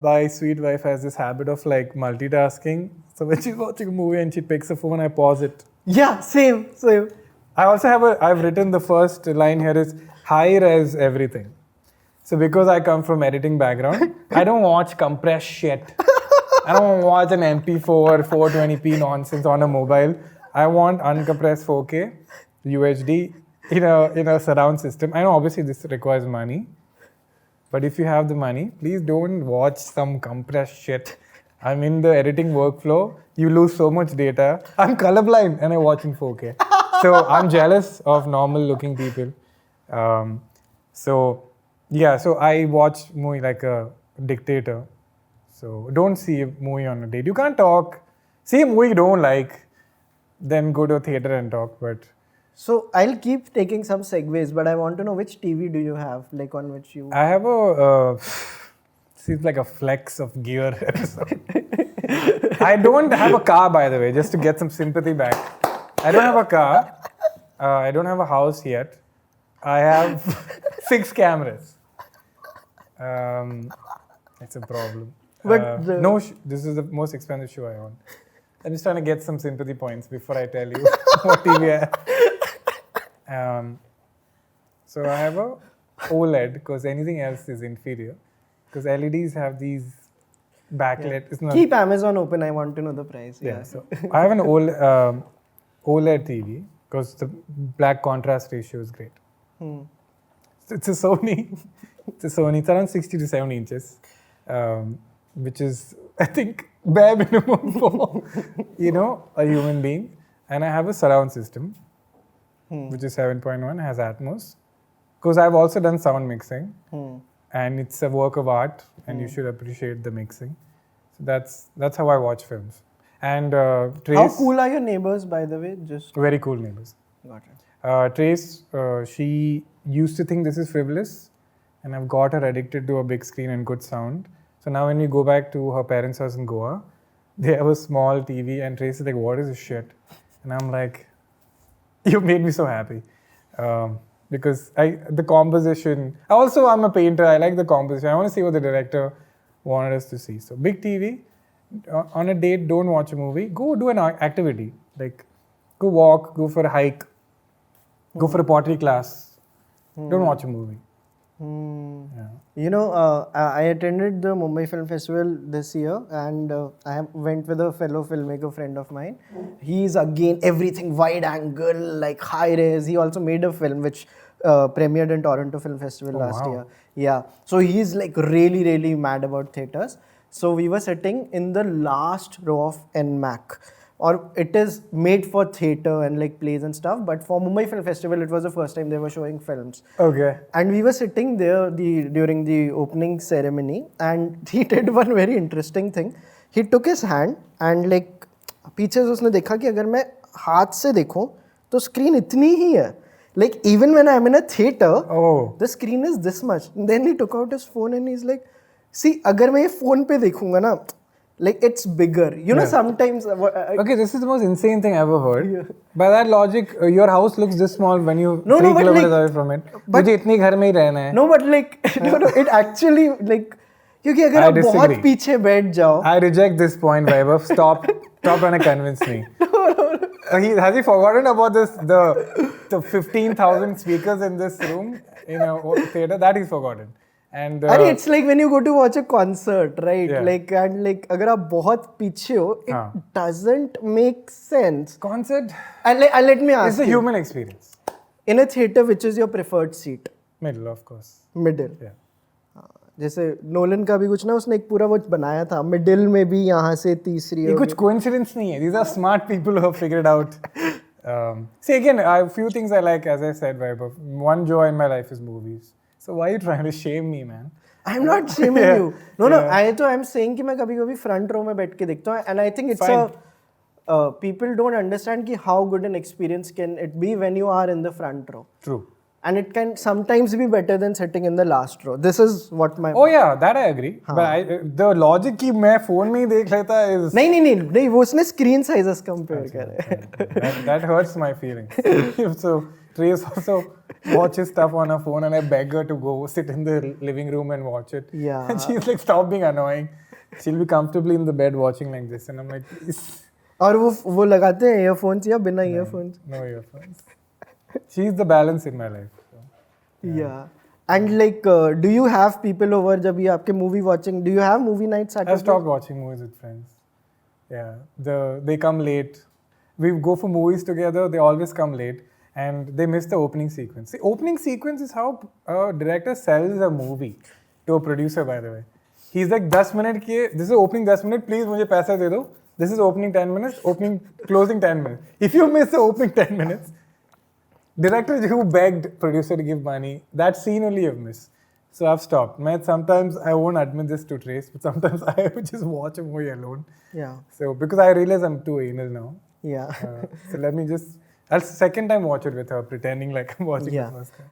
My sweet wife has this habit of like multitasking. So when she's watching a movie and she picks a phone, I pause it. Yeah, same. I also I've written the first line here is high res everything. So because I come from editing background, I don't watch compressed shit. I don't watch an MP4 420p nonsense on a mobile. I want uncompressed 4K UHD in a surround system. I know obviously this requires money, but if you have the money, please don't watch some compressed shit. I'm in the editing workflow. You lose so much data. I'm colorblind and I watch in 4K. So I'm jealous of normal looking people. So I watch movie like a dictator. So don't see a movie on a date. You can't talk. See a movie you don't like, then go to a theater and talk. But So I'll keep taking some segues, but I want to know which TV do you have, like on which you... I have a seems like a flex of gear episode. I don't have a car, by the way, just to get some sympathy back. I don't have a car. I don't have a house yet. I have 6 cameras. It's a problem. But this is the most expensive show I own. I'm just trying to get some sympathy points before I tell you what TV I have. So I have a OLED because anything else is inferior. Because LEDs have these backlit. Yeah. Keep Amazon open. I want to know the price. Yeah. So I have an OLED TV because the black contrast ratio is great. It's a Sony. It's around 60 to 70 inches, which is, I think, bare minimum for, a human being. And I have a surround system, which is 7.1, has Atmos. Because I've also done sound mixing. And it's a work of art, and you should appreciate the mixing. So that's how I watch films. And Trace... How cool are your neighbors, by the way? Just very cool neighbors. Got it. Trace, she used to think this is frivolous, and I've got her addicted to a big screen and good sound. So now when we go back to her parents' house in Goa, they have a small TV, and Trace is like, "What is this shit?" And I'm like, "You made me so happy." Because the composition. Also, I'm a painter. I like the composition. I want to see what the director wanted us to see. So big TV. On a date, don't watch a movie. Go do an activity. Like go walk, go for a hike, go for a pottery class. Don't watch a movie. Yeah. I attended the Mumbai Film Festival this year, and I went with a fellow filmmaker friend of mine. He's again everything wide angle, like high res. He also made a film which premiered in Toronto Film Festival last year. Yeah. So he's like really, really mad about theaters. So we were sitting in the last row of NMAC. Or it is made for theatre and like plays and stuff, but for Mumbai Film Festival, it was the first time they were showing films. Okay. And we were sitting there during the opening ceremony, and he did one very interesting thing. He took his hand and like पीछे से उसने देखा कि अगर मैं हाथ से देखूं तो screen इतनी ही है. Like even when I'm in a theatre, the screen is this much. And then he took out his phone and he's like, see, अगर मैं ये phone पे देखूंगा ना, like it's bigger. Sometimes... okay, this is the most insane thing I ever heard. Yeah. By that logic, your house looks this small when you 3 kilometers away from it. But मुझे इतनी घर में ही रहना है. No, but like, it actually like... क्योंकि अगर आप बहुत पीछे बैठ जाओ... I reject this point, Vaibhav. Stop trying to convince me. Has he forgotten about this? The 15,000 speakers in this room in a theater? That he's forgotten. And it's like when you go to watch a concert, right? Yeah. Like अगर आप बहुत पीछे हो, it doesn't make sense. Concert? And let me ask you. It's a human experience. In a theater, which is your preferred seat? Middle, of course. Middle. Yeah. जैसे Nolan का भी कुछ ना उसने एक पूरा वो बनाया था मिडिल में भी यहाँ से तीसरी ये कुछ coincidence नहीं है. These are smart people who have figured out. See again, I have few things I like, as I said, Vaibhav. One joy in my life is movies. So why are you trying to shame me, man? I'm not shaming you. No. I'm saying कि मैं कभी-कभी front row में बैठ के देखता हूँ, and I think it's people don't understand कि how good an experience can it be when you are in the front row. True. And it can sometimes be better than sitting in the last row. This is what my... Oh yeah, that I agree. But the logic कि मैं phone में ही देख लेता is... नहीं, वो उसने screen sizes compare करे. That hurts my feelings. So Trace also watches stuff on her phone, and I beg her to go sit in the living room and watch it. Yeah. And she's like, stop being annoying. She'll be comfortably in the bed watching like this, and I'm like, please. और वो लगाते हैं earphones या बिना earphones? No earphones. She's the balance in my life. So, Yeah. And like, do you have people over जब ये आपके movie watching? Do you have movie nights Saturday? I've stopped watching movies with friends. Yeah, they come late. We go for movies together. They always come late, and they miss the opening sequence. The opening sequence is how a director sells a movie to a producer. By the way, he's like 10 minute के. This is opening 10 minute. Please मुझे पैसा दे दो. This is opening 10 minutes. Opening closing 10 minutes. If you miss the opening 10 minutes, director who begged producer to give money, that scene only you've missed. So I've stopped. Sometimes I won't admit this to Trace, but sometimes I just watch a movie alone. Yeah. So because I realize I'm too anal now. Yeah. So let me just. I'll second time watch it with her, pretending like I'm watching Yeah. the first time.